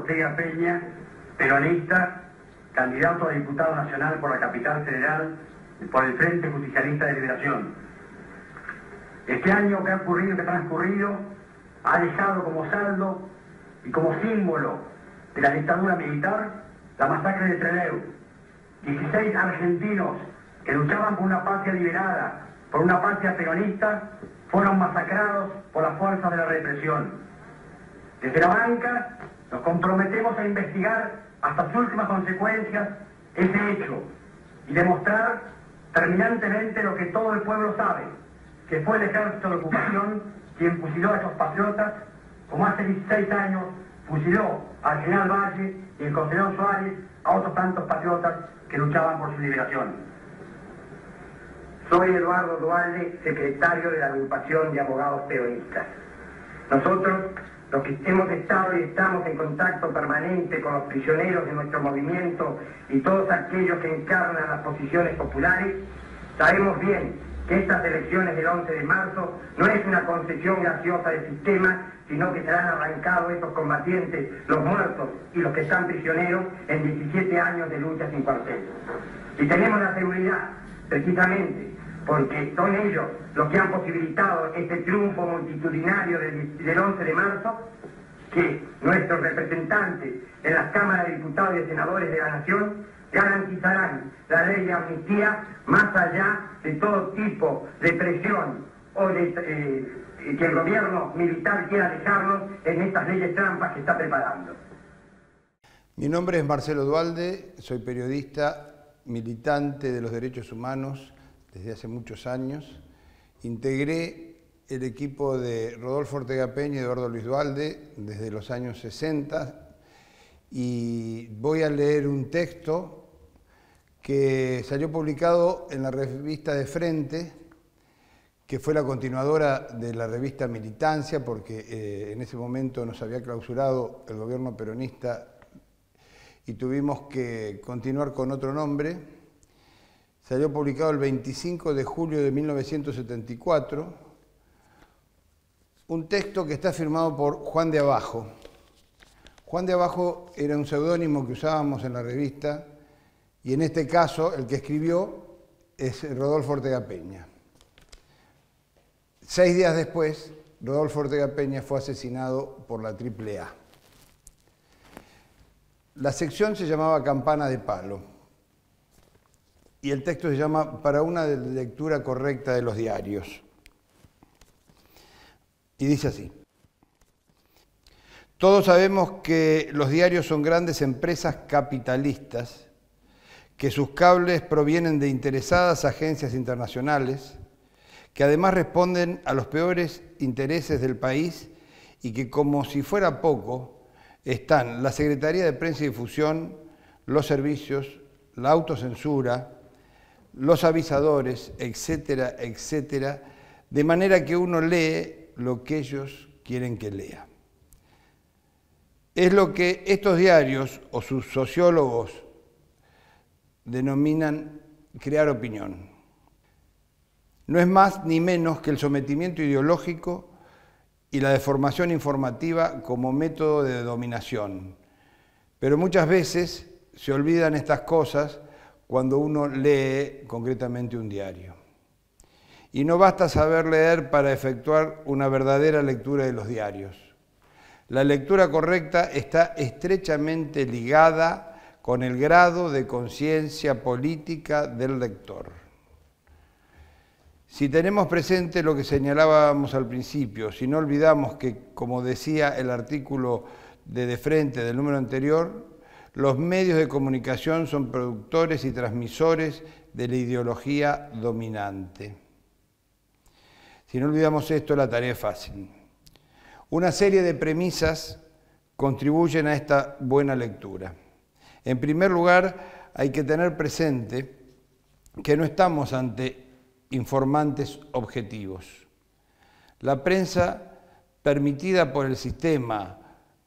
Ortega Peña, peronista, candidato a diputado nacional por la Capital Federal por el Frente Justicialista de Liberación. Este año que ha transcurrido, ha dejado como saldo y como símbolo de la dictadura militar la masacre de Trelew. 16 argentinos que luchaban por una patria liberada, por una patria peronista, fueron masacrados por las fuerzas de la represión. Desde la banca nos comprometemos a investigar hasta sus últimas consecuencias ese hecho y demostrar terminantemente lo que todo el pueblo sabe, que fue el ejército de ocupación quien fusiló a esos patriotas, como hace 16 años fusiló al general Valle y el coronel Suárez a otros tantos patriotas que luchaban por su liberación. Soy Eduardo Duhalde, secretario de la agrupación de abogados peronistas. Nosotros, los que hemos estado y estamos en contacto permanente con los prisioneros de nuestro movimiento y todos aquellos que encarnan las posiciones populares, sabemos bien que estas elecciones del 11 de marzo no es una concesión graciosa del sistema, sino que serán arrancados estos combatientes, los muertos y los que están prisioneros en 17 años de lucha sin cuartel. Y tenemos la seguridad, precisamente, porque son ellos los que han posibilitado este triunfo multitudinario del 11 de marzo, que nuestros representantes en las cámaras de diputados y de senadores de la Nación garantizarán la ley de amnistía más allá de todo tipo de presión o de que el gobierno militar quiera dejarnos en estas leyes trampas que está preparando. Mi nombre es Marcelo Duhalde, soy periodista, militante de los derechos humanos desde hace muchos años. Integré el equipo de Rodolfo Ortega Peña y Eduardo Luis Duhalde desde los años 60 y voy a leer un texto que salió publicado en la revista De Frente, que fue la continuadora de la revista Militancia, porque en ese momento nos había clausurado el gobierno peronista y tuvimos que continuar con otro nombre. Salió publicado el 25 de julio de 1974, un texto que está firmado por Juan de Abajo. Juan de Abajo era un seudónimo que usábamos en la revista y en este caso el que escribió es Rodolfo Ortega Peña. 6 días después, Rodolfo Ortega Peña fue asesinado por la AAA. La sección se llamaba Campana de Palo y el texto se llama Para una lectura correcta de los diarios. Y dice así: todos sabemos que los diarios son grandes empresas capitalistas, que sus cables provienen de interesadas agencias internacionales, que además responden a los peores intereses del país y que, como si fuera poco, están la Secretaría de Prensa y Difusión, los servicios, la autocensura, los avisadores, etcétera, etcétera, de manera que uno lee lo que ellos quieren que lea. Es lo que estos diarios o sus sociólogos denominan crear opinión. No es más ni menos que el sometimiento ideológico y la deformación informativa como método de dominación. Pero muchas veces se olvidan estas cosas cuando uno lee concretamente un diario. Y no basta saber leer para efectuar una verdadera lectura de los diarios. La lectura correcta está estrechamente ligada con el grado de conciencia política del lector. Si tenemos presente lo que señalábamos al principio, si no olvidamos que, como decía el artículo de Frente del número anterior, los medios de comunicación son productores y transmisores de la ideología dominante. Si no olvidamos esto, la tarea es fácil. Una serie de premisas contribuyen a esta buena lectura. En primer lugar, hay que tener presente que no estamos ante informantes objetivos. La prensa permitida por el sistema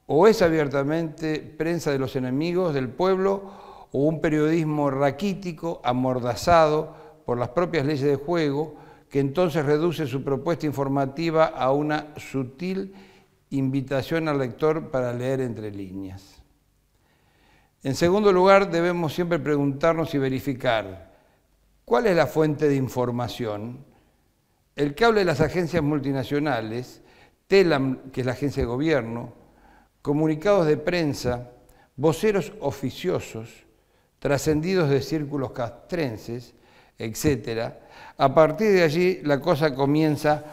o es abiertamente prensa de los enemigos del pueblo o un periodismo raquítico, amordazado por las propias leyes de juego, que entonces reduce su propuesta informativa a una sutil invitación al lector para leer entre líneas. En segundo lugar, debemos siempre preguntarnos y verificar cuál es la fuente de información. El que hable de las agencias multinacionales, TELAM, que es la agencia de gobierno, comunicados de prensa, voceros oficiosos, trascendidos de círculos castrenses, etc. A partir de allí la cosa comienza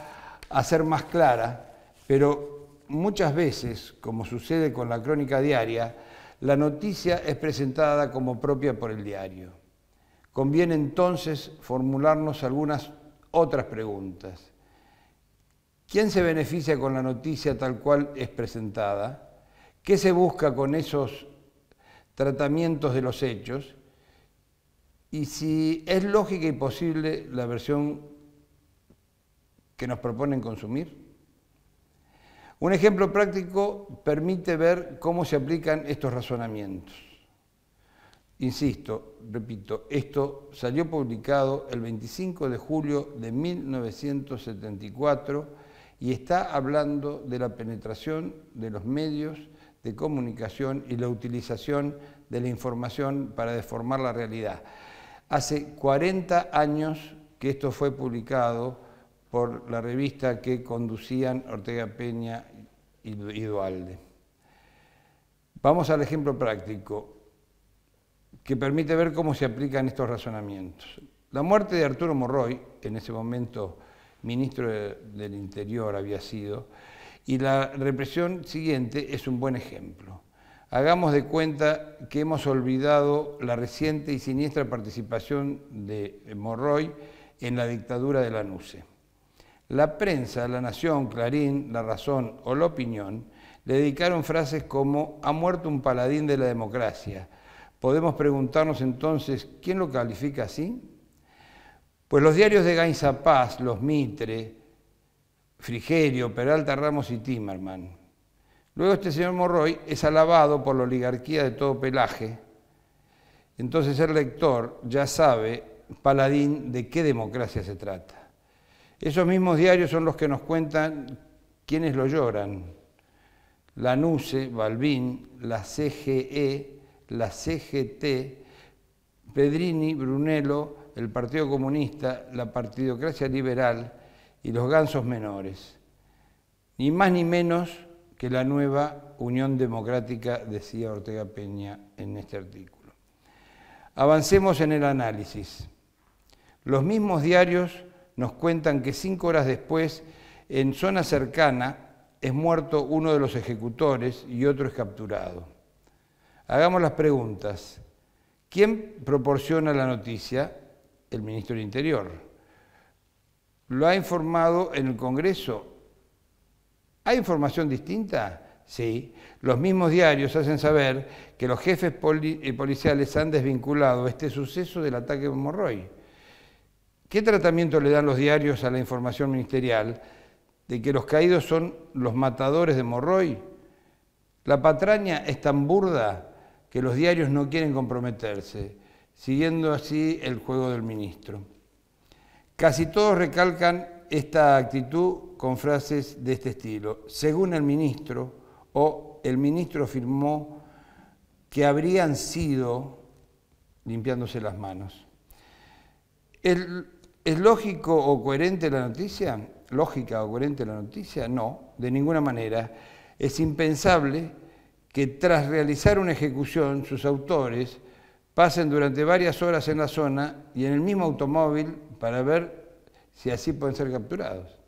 a ser más clara, pero muchas veces, como sucede con la crónica diaria, la noticia es presentada como propia por el diario. Conviene entonces formularnos algunas otras preguntas. ¿Quién se beneficia con la noticia tal cual es presentada? ¿Qué se busca con esos tratamientos de los hechos? Y si es lógica y posible la versión que nos proponen consumir. Un ejemplo práctico permite ver cómo se aplican estos razonamientos. Insisto, repito, esto salió publicado el 25 de julio de 1974 y está hablando de la penetración de los medios de comunicación y la utilización de la información para deformar la realidad. Hace 40 años que esto fue publicado por la revista que conducían Ortega Peña y Duhalde. Vamos al ejemplo práctico que permite ver cómo se aplican estos razonamientos. La muerte de Arturo Monroy, en ese momento ministro del Interior había sido, y la represión siguiente es un buen ejemplo. Hagamos de cuenta que hemos olvidado la reciente y siniestra participación de Monroy en la dictadura de Lanusse. La prensa, La Nación, Clarín, La Razón o La Opinión le dedicaron frases como «ha muerto un paladín de la democracia». Podemos preguntarnos entonces, ¿quién lo califica así? Pues los diarios de Gainza Paz, Los Mitre, Frigerio, Peralta Ramos y Timerman. Luego este señor Monroy es alabado por la oligarquía de todo pelaje. Entonces el lector ya sabe, paladín, de qué democracia se trata. Esos mismos diarios son los que nos cuentan quiénes lo lloran. Lanusse, Balbín, la CGE, la CGT, Pedrini, Brunello, el Partido Comunista, la Partidocracia Liberal y los gansos menores. Ni más ni menos que la nueva Unión Democrática, decía Ortega Peña en este artículo. Avancemos en el análisis. Los mismos diarios nos cuentan que 5 horas después, en zona cercana, es muerto uno de los ejecutores y otro es capturado. Hagamos las preguntas. ¿Quién proporciona la noticia? El ministro del Interior. ¿Lo ha informado en el Congreso? ¿Hay información distinta? Sí. Los mismos diarios hacen saber que los jefes policiales han desvinculado este suceso del ataque de Monroy. ¿Qué tratamiento le dan los diarios a la información ministerial de que los caídos son los matadores de Monroy? La patraña es tan burda que los diarios no quieren comprometerse, siguiendo así el juego del ministro. Casi todos recalcan esta actitud con frases de este estilo. Según el ministro, o el ministro afirmó que habrían sido, limpiándose las manos. ¿Es lógico o coherente la noticia? ¿Lógica o coherente la noticia? No, de ninguna manera. Es impensable que tras realizar una ejecución, sus autores pasen durante varias horas en la zona y en el mismo automóvil para ver si así pueden ser capturados.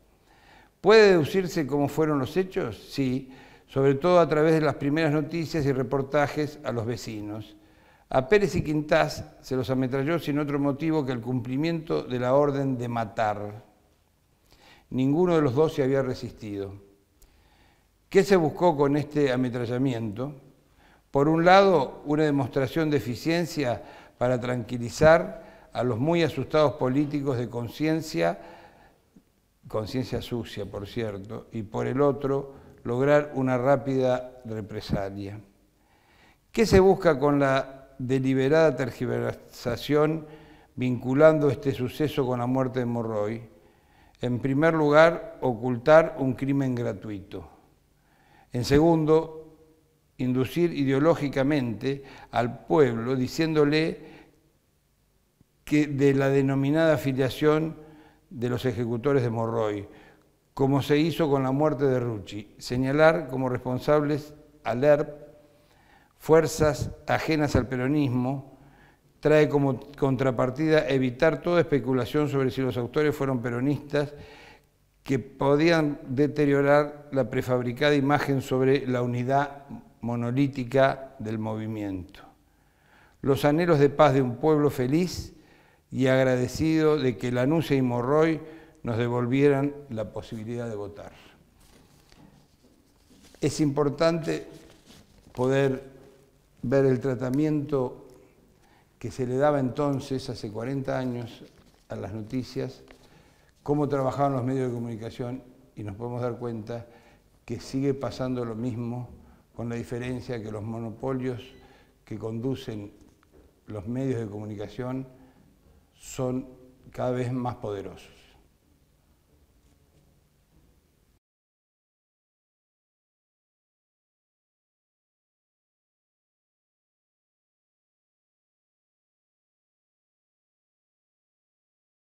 ¿Puede deducirse cómo fueron los hechos? Sí, sobre todo a través de las primeras noticias y reportajes a los vecinos. A Pérez y Quintás se los ametralló sin otro motivo que el cumplimiento de la orden de matar. Ninguno de los dos se había resistido. ¿Qué se buscó con este ametrallamiento? Por un lado, una demostración de eficiencia para tranquilizar a los muy asustados políticos de conciencia sucia, por cierto, y por el otro, lograr una rápida represalia. ¿Qué se busca con la deliberada tergiversación vinculando este suceso con la muerte de Monroy? En primer lugar, ocultar un crimen gratuito. En segundo, inducir ideológicamente al pueblo, diciéndole que de la denominada afiliación de los ejecutores de Morroy, como se hizo con la muerte de Rucci, señalar como responsables al ERP, fuerzas ajenas al peronismo, trae como contrapartida evitar toda especulación sobre si los autores fueron peronistas que podían deteriorar la prefabricada imagen sobre la unidad monolítica del movimiento. Los anhelos de paz de un pueblo feliz y agradecido de que Lanusse y Morroy nos devolvieran la posibilidad de votar. Es importante poder ver el tratamiento que se le daba entonces, hace 40 años, a las noticias, cómo trabajaban los medios de comunicación, y nos podemos dar cuenta que sigue pasando lo mismo, con la diferencia que los monopolios que conducen los medios de comunicación son cada vez más poderosos.